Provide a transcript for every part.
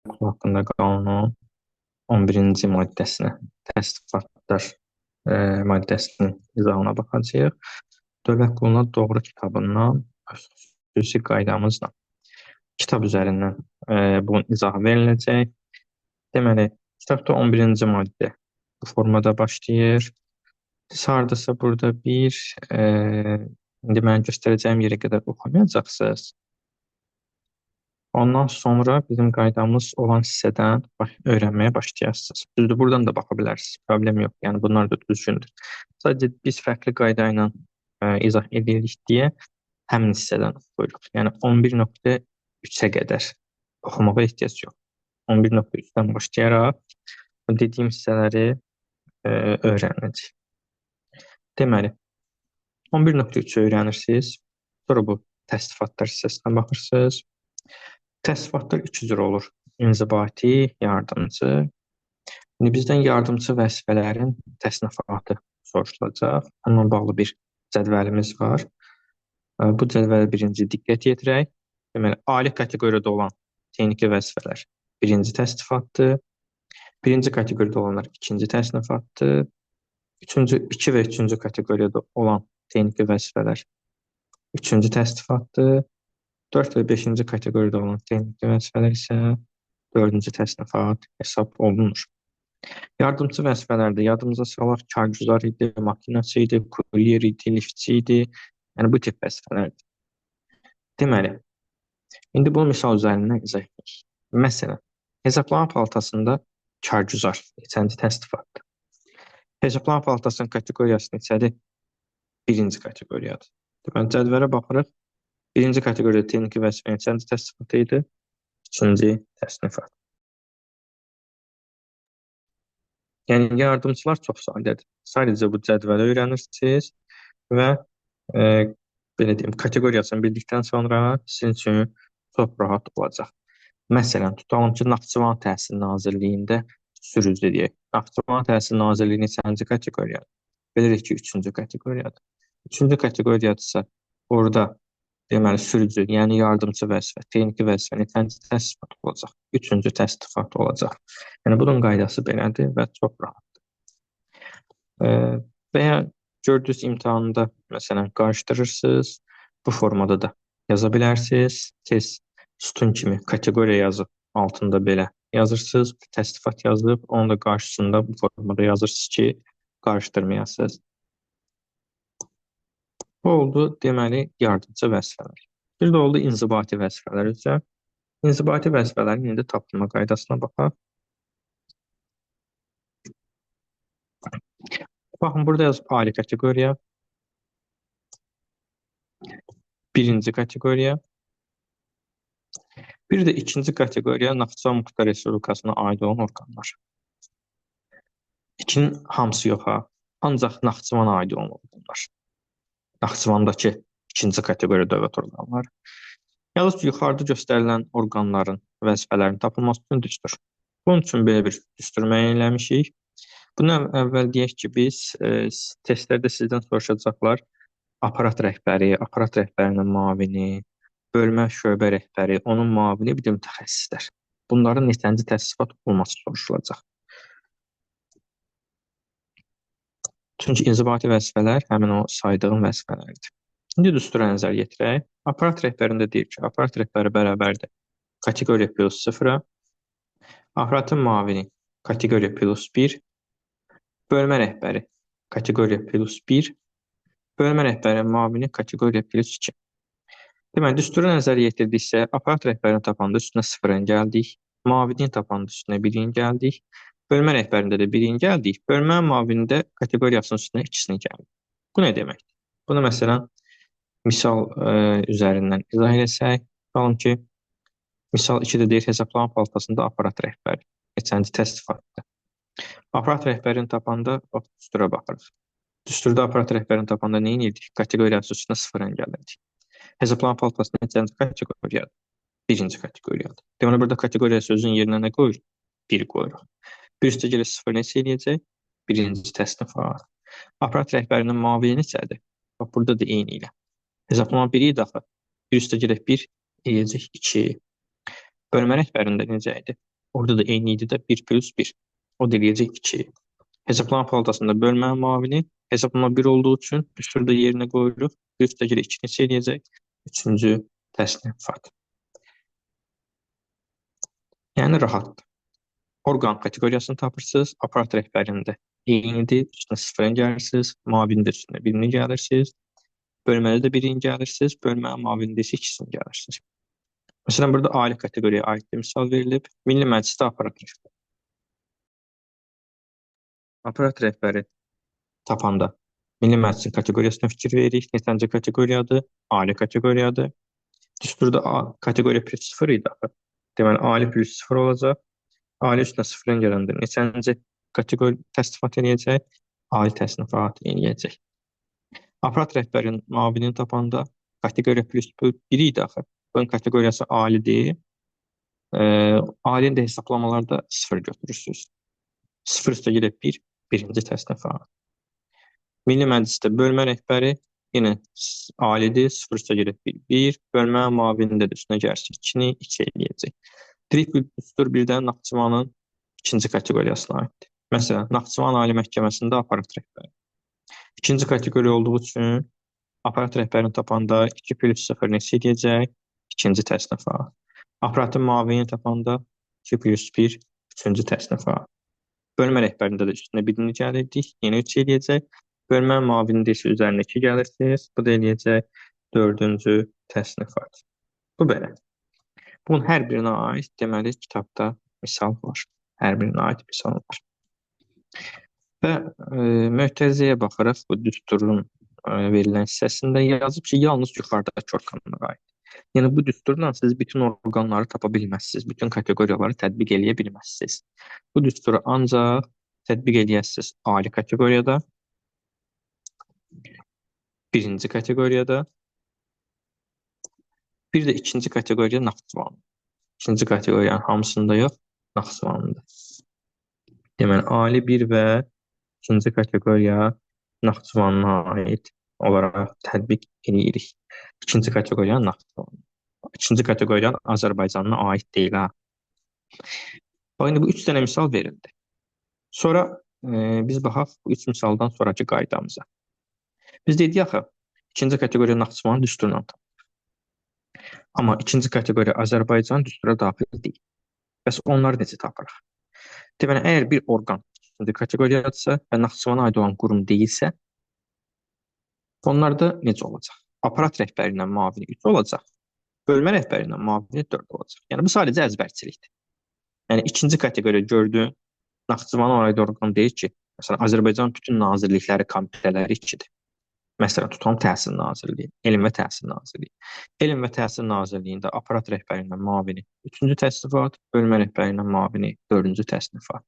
Hakkında qanunun 11-ci maddəsinə, təsdiqatlar maddəsinin izahına baxacağıq. Dövlət quluna doğru kitabından xüsusi qaydamızla kitab üzərindən bunun izahı veriləcək. Deməli, kitabda 11-ci maddə bu formada başlayır. Siz hardasa burada indi mən göstərəcəyim yerə qədər oxumayacaqsınız. Ondan sonra bizim qaydamız olan hissədən öyrənməyə başlayasınız. Düzdür, buradan da baxa bilərsiniz. Problem yox. Yəni bunlar da düzgündür. Sadəcə biz fərqli qayda ilə izah edirik deyə həmin hissədən oxuyuruq. Yəni 11.3-ə qədər oxumağa ehtiyac yox. 11.3-dən başlayaraq dediyim hissələri öyrənəcəyik. Deməli, 11.3-ü öyrənirsiniz. Sonra bu təsdiqatlar hissəsinə baxırsınız. Təsdiqatlar iki cür olur. İnzibati, yardımcı. İndi bizdən yardımcı vəzifələrin təsnifatı soruşulacaq. Onunla bağlı bir cədvəlimiz var. Bu cədvələ birinci diqqət yetirək. Deməli, ali kateqoriyada olan texniki vəzifələr birinci təsnifatdır. Birinci kateqoriyada olanlar ikinci təsnifatdır. İki və üçüncü kateqoriyada olan texniki vəzifələr üçüncü təsnifatdır. 4 və 5-ci kateqoriyada olan texniki vəzifələr isə 4-cü təsnifat hesab olunur. Yardımcı vəzifələrdə yadımıza salaq kargüzar idi, makinası idi, kuryer idi, liftçi idi. Yəni bu tip vəzifələrdir. Deməli, indi bunu misal üzərindən izah edirik. Məsələn, hesablama palatasında kargüzar neçənci təsnifatdır? Hesablama palatasının kateqoriyası neçədir? Birinci kateqoriyadır. Deməli, cədvələ baxırıq. Birinci kateqoriyada texniki vəzifə neçənci təsnifatı idi? İkinci təsnifat. Yəni, yardımcılar çox sadədir. Sadəcə bu cədvəli öyrənirsiniz və belə deyim, kateqoriyasını bildikdən sonra sizin üçün çox rahat olacaq. Məsələn, tutalım ki, Naxçıvan Təhsil Nazirliyində sürücü deyək. Naxçıvan Təhsil Nazirliyi neçənci kateqoriyadır? Bilirik ki, üçüncü kateqoriyadır. Üçüncü kateqoriyadırsa, orada deməli, sürücü, yəni yardımcı vəzifə, texniki vəzifə neçənci təsnifat olacaq? Üçüncü təsnifat olacaq. Yəni, bunun qaydası belədir və çox rahatdır. Və ya gördüyünüz imtahanında, məsələn, qarışdırırsınız, bu formada da yaza bilərsiniz. Tez sütun kimi kateqoriya yazıb, altında belə yazırsınız, təsnifat yazıb, onun da qarşısında bu formada yazırsınız ki, qarışdırmayasınız. Bu oldu, deməli, yardımcı vəzifələr. Bir də oldu inzibati vəzifələr üzrə. İnzibati vəzifələrin indi tapılma qaydasına baxaq. Baxın, burada yazıb ali kateqoriya, birinci kateqoriya, bir də ikinci kateqoriya Naxçıvan Muxtar Respublikasına aid olan orqanlar. İkinin hamısı yox ha, ancaq Naxçıvana aid olan orqanlar. Naxçıvandakı ikinci kateqoriya dövlət orqanları. Yalnız yuxarıda göstərilən orqanların vəzifələrinin tapılması üçün düstur. Bunun üçün belə bir düstur müəyyən eləmişik. Bundan əvvəl deyək ki, biz testlərdə sizdən soruşacaqlar aparat rəhbərinin müavini, bölmə şöbə rəhbəri, onun müavini, bir də mütəxəssislər. Bunların neçənci təsnifat olması soruşulacaq. Çünki inzibati vəzifələr həmin o saydığım vəzifələrdir. İndi düstura nəzər yetirək. Aparat rəhbərində deyir ki, aparat rəhbəri bərabərdir kateqoriya plus 0-a, aparatın müavini kateqoriya plus 1, bölmə rəhbəri kateqoriya plus 1, bölmə rəhbərinin müavini kateqoriya plus 2. Deməli, düstura nəzər yetirdiksə, aparat rəhbərini tapanda üstünə 0-ın gəldik, müavini tapanda üstünə 1-in gəldik, bölmə rəhbərində də 1-in gəldik, bölmə müavinində kateqoriyasının üstünə 2-sini gəldik. Bu nə deməkdir? Bunu məsələn, misal üzərindən izah eləsək, qalın ki, misal 2-də deyir, hesablama palatasında aparat rəhbəri. Neçənci təsnifatdır. Aparat rəhbərini tapanda düstura baxırıq. Düsturda aparat rəhbərini tapanda nə edirdik? Kateqoriyası üstünə 0-ın gəlirdik. Hesablama palatasında neçənci kateqoriyadır? Birinci kateqoriyadır. Deməli, burada kateqoriya sözünün yerinə nə qoyuruq? 1 qoyuruq. Bir üstə gəlir 0 neçə eləyəcək? Birinci təsnifat. Aparat rəhbərinin müavini neçədir? Bax, burada da eyni ilə. Hesablama 1 idi axı. Bir üstə gəlir 1 eləyəcək 2. Bölmə rəhbərində necə idi? Orada da en iyiydi de 1 plus 1. O da eləyəcək 2. Hesaplama palatasında bölmənin muavini hesaplama 1 olduğu için şurada yerine koyuruq. Üstəgələ 2 neçə eləyəcək? Üçüncü təsnifat. Yəni rahatdır. Orqan kateqoriyasını tapırsınız. Aparat rəhbərində eynidir. Üstünə sıfırın gəlirsiniz. Muavində üstünə birini gəlirsiniz. Bölmədə də birini gəlirsiniz. Bölmənin muavində isə ikisini gəlirsiniz. Məsələn, burada ali kateqoriyaya aid bir misal verilib. Milli Məclisdə aparat rəhbəri. Aparat rəhbəri tapanda Milli Məclisin kateqoriyasına fikir veririk. Neçənci kateqoriyadır? Ali kateqoriyadır. Düsturda kateqoriya plus 0 idi. Deməli, ali plus 0 olacaq. Ali üstünə sıfırın gələndə neçənci kateqori təsnifat eləyəcək? Ali təsnifat eləyəcək. Aparat rəhbərinin muavinini tapanda kateqoriya plus 1 idi axı. Bunun kateqoriyası alidir. Alinin də hesablamalarda 0 götürürsünüz. 0 üstə 1, birinci təsnifat. Milli Məclisdə bölmə rəhbəri yenə alidir. 0 üstə 1, bölmə muavinində də üstünə gəlsin 2-ni 2 eləyəcək. Tripl düstur birdən Naxçıvanın ikinci kateqoriyasına aiddir. Məsələn, Naxçıvan Ali Məhkəməsində aparat rəhbəri. İkinci kateqoriya olduğu üçün aparat rəhbərini tapanda 2 plus 0 neçə eləyəcək? İkinci təsnifat. Aparatın muavinini tapanda 2 plus 1, üçüncü təsnifat. Bölmə rəhbərində də üstünə birini gəlirdik. Yenə 3 eləyəcək. Bölmə muavinində isə üzərinə 2 gəlirsiniz. Bu da eləyəcək 4-cü təsnifat. Bu belə. Bunun hər birinə aid deməli kitabda misal var. Hər birinə aid misal var. Və möhtərizəyə baxaraq bu düsturun verilən hissəsində yazıb ki, yalnız yuxarıdakı orqanlara aid. Yəni bu düsturdan siz bütün orqanları tapa bilməzsiniz, bütün kateqoriyaları tətbiq eləyə bilməzsiniz. Bu düsturu ancaq tətbiq eləyəsiniz ali kateqoriyada, birinci kateqoriyada, bir də ikinci kateqoriya Naxçıvan. İkinci kateqoriyanın hamısında yox, Naxçıvanında. Deməli, ali 1 və ikinci kateqoriya Naxçıvanına aid olaraq tətbiq edirik. İkinci kateqoriya Naxçıvan. İkinci kateqoriya Azərbaycanına aid deyil. Bax, indi bu 3 dənə misal verildi. Sonra biz baxaq bu 3 misaldan sonraki qaydamıza. Biz dedik axı, ikinci kateqoriya Naxçıvan düsturla tapılır. Amma ikinci kateqoriya Azərbaycan düstura daxil deyil. Bəs onları necə tapırıq? Deməli, əgər bir orqan ikinci kateqoriyadırsa və Naxçıvana aid olan qurum deyilsə, onlarda necə olacaq? Aparat rəhbəri ilə muavini 3 olacaq, bölmə rəhbəri ilə muavini 4 olacaq. Yəni, bu sadəcə əzbərçilikdir. Yəni, ikinci kateqoriya gördüyün Naxçıvana aid orqan deyir ki, məsələn, Azərbaycan bütün nazirlikləri, komitələri 2-dir. Məsələn, tutam Təhsil Nazirliyi, Elm və Təhsil Nazirliyi. Elm və Təhsil Nazirliyində aparat rəhbəri ilə muavini 3-cü təsnifat, bölmə rəhbəri ilə muavini 4-cü təsnifat.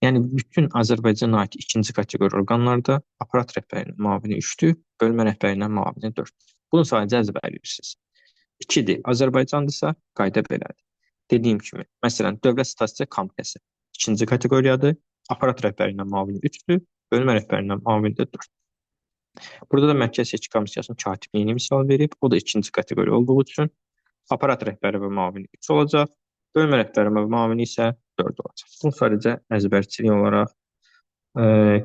Yəni, bütün Azərbaycana aid ikinci kateqoriya orqanlarda aparat rəhbəri ilə muavini 3-dür, bölmə rəhbəri ilə muavini 4-dür. Bunu sadəcə əzbərləyirsiniz. 2-dir, Azərbaycandırsa, qayda belədir. Dediyim kimi, məsələn, Dövlət Statistika Komitəsi ikinci kateqoriyadır, aparat rəhbəri ilə muavini 3-dür, bölmə rəhbəri ilə muavini də 4-dür. Burada da Mərkəzi Seçki Komissiyasının katibliyini misal verib. O da ikinci kateqoriya olduğu üçün aparat rəhbəri və muavini 3 olacaq. Bölmə rəhbəri və muavini isə 4 olacaq. Bunu sadəcə əzbərçilik olaraq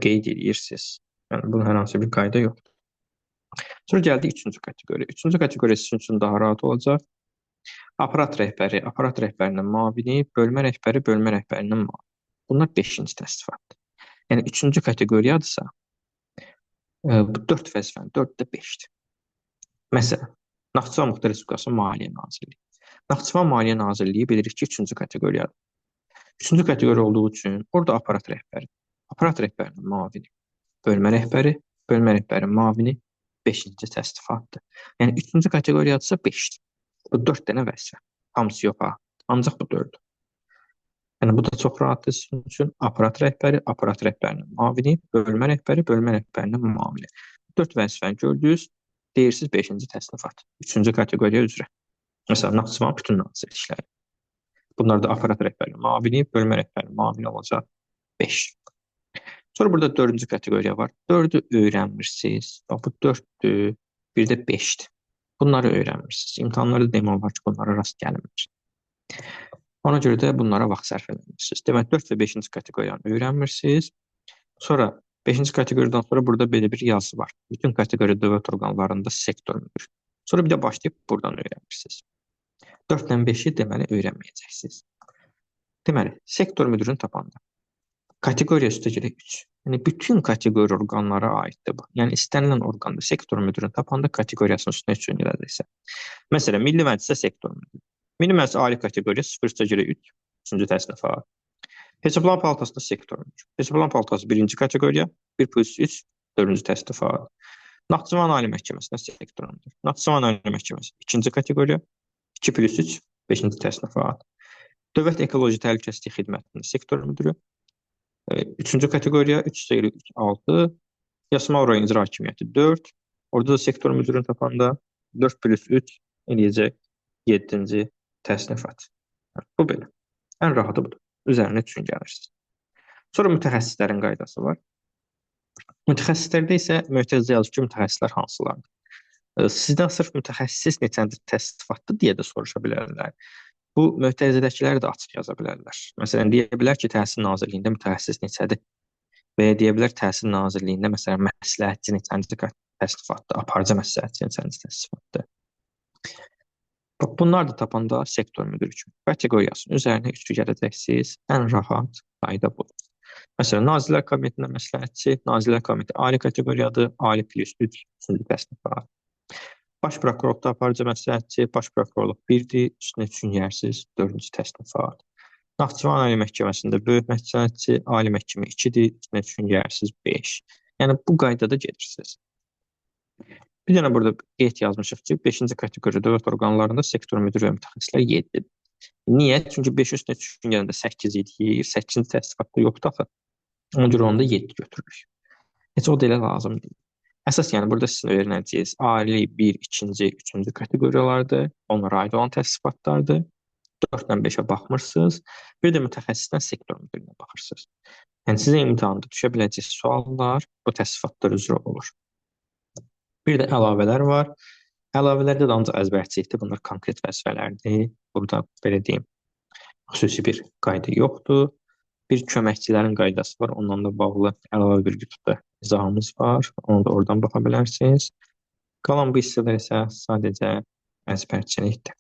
qeyd edirsiniz. Yəni, bunun hər hansı bir qayda yoxdur. Sonra gəldi üçüncü kateqoriya. Üçüncü kateqoriya sizin üçün daha rahat olacaq. Aparat rəhbərinin muavini, bölmə rəhbərinin muavini. Bunlar 5-ci təsnifatdır. Yəni, üçüncü kateqoriyadırsa, bu 4 vəzifənin 4 də 5-dir. Məsələn, Naxçıvan Muxtar Respublikası Maliyyə Nazirliyi. Naxçıvan Maliyyə Nazirliyi bilirik ki, 3-cü kateqoriyadır. 3-cü kateqoriya olduğu üçün orada aparat rəhbərinin muavini, bölmə rəhbəri muavini 5-ci təsnifatdır. Yəni, 3-cü kateqoriyadırsa 5-dir. Bu 4 dənə vəzifə. Hamısı yox, ancaq bu 4-dür. Yəni, bu da çox rahatdır sizin üçün. Aparat rəhbərinin muavini, bölmə rəhbərinin muavini. 4 vəzifəni gördünüz, deyirsiniz 5-ci təsnifat, 3-cü kateqoriya üzrə. Məsələn, Naxçıvan bütün nazirlikləri. Bunlar da aparat rəhbərinin muavini, bölmə rəhbərinin muavini olacaq 5. Sonra burada 4-cü kateqoriya var. 4-ü öyrənmirsiniz. Bu 4-dür, bir də 5-dir. Bunları öyrənmirsiniz. İmtahanlarda demək olar ki, bunlara rast gəlmir. Ona görə də bunlara vaxt sərf edirsiniz. Demək, 4 və 5-ci kateqoriyanı öyrənmirsiniz. Sonra 5-ci kateqoriyadan sonra burada belə bir yazı var. Bütün kateqori dövlət orqanlarında sektor müdür. Sonra bir də başlayıb buradan öyrənirsiniz. 4 ilə 5-i deməli öyrənməyəcəksiniz. Deməli, sektor müdürünü tapanda kateqoriya üstəgələ 3. Yəni bütün kateqori orqanlara aiddir bu. Yəni istənilən orqanda sektor müdürünü tapanda kateqoriyasının üstünə 3 gələcəksə. Məsələn, Milli Məclisə sektor müdürü. Milli Məclis ali kateqoriya 0,3, 3-cü təsnifat var. Hesablama palatasında sektor müdürü. Hesablama palatası 1-ci kateqoriya, 1+3, 4-cü təsnifat var. Naxçıvan Ali Məhkəməsində sektor müdürü. Naxçıvan Ali Məhkəməsi 2-ci kateqoriya, 2+3, 5-ci təsnifat. Dövlət Ekoloji Təhlükəsizlik Xidmətinin sektor müdürü. 3-cü kateqoriya 3,6, Yasamal rayon icra hakimiyyəti 4. Orada da sektor müdürünü tapanda 4+3 eləyəcək 7-ci təsnifat. Bu belə. Ən rahatı budur. Üzərinə üçün gəlirsiniz. Sonra mütəxəssislərin qaydası var. Mütəxəssislərdə isə mötərizə yazır ki, mütəxəssislər hansılardır? Sizdən sırf mütəxəssis neçənci təsnifatdır deyə də soruşa bilərlər. Bu mötərizədəkiləri də açıq yaza bilərlər. Məsələn, deyə bilər ki, Təhsil Nazirliyində mütəxəssis neçədir? Və ya deyə bilər Təhsil Nazirliyində məsələn məsləhətçi neçənci təsnifatdır, aparıcı məsləhətçi neçənci təsnifatdır. Bunlar da tapanda sektor müdürü kimi kateqoriyasının üzərinə 3 gələcəksiniz. Ən rahat qayda budur. Məsələn, Nazirlər Kabinetində məsləhətçi, Nazirlər Kabineti ali kateqoriyadır, ali +3, 3-cü təsnifat. Baş prokurorluqda aparıcı məsləhətçi, baş prokurorluq 1-dir, üstünə 3 yersiz, 4-cü təsnifat. Naxçıvan Ali Məhkəməsində böyük məsləhətçi, ali məhkəmə 2-dir, üstünə 3 yersiz, 5. Yəni bu qaydada gedirsiniz. Bir dənə burada qeyd yazmışıq ki, 5-ci kateqori dövlət orqanlarında sektor müdiri və mütəxəssislər 7-dir. Niyə? Çünki 5 üstünə 3 gələndə 8 edir, 8-ci təsnifatda yoxdur axı. Ona görə onda 7 götürülür. Heç o da elə lazım deyil. Əsas yəni burada sizin öyrənəcəyiniz ali 1, 2-ci, 3-cü kateqoriyalardır. Onlara aid olan təsnifatlardır. 4-dən 5-ə baxmırsınız. Bir də mütəxəssisdən sektor müdirinə baxırsınız. Yəni sizə imtahanda düşə biləcək suallar bu təsnifatlar üzrə olur. Bir də əlavələr var. Əlavələrdə də ancaq əzbərçilikdir. Bunlar konkret vəzifələrdir. Burada belə deyim, xüsusi bir qayda yoxdur. Bir köməkçilərin qaydası var. Onunla da bağlı əlavə bir qütbdə izahımız var. Onu da oradan baxa bilərsiniz. Qalan bu hissələr isə sadəcə əzbərçilikdir.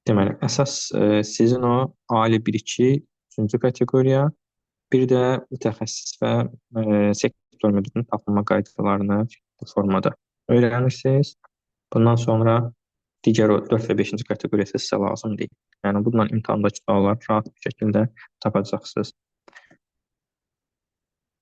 Deməli, əsas sizin o ali 1-2, 3-cü kateqoriya, bir də mütəxəssis və sektor müdirinin tapılma qaydalarını bu formada öyrənirsiniz. Bundan sonra digər o 4 və 5-ci kateqoriya sizə lazım deyil. Yəni bundan imtahandakı suallar rahat bir şəkildə tapacaqsınız.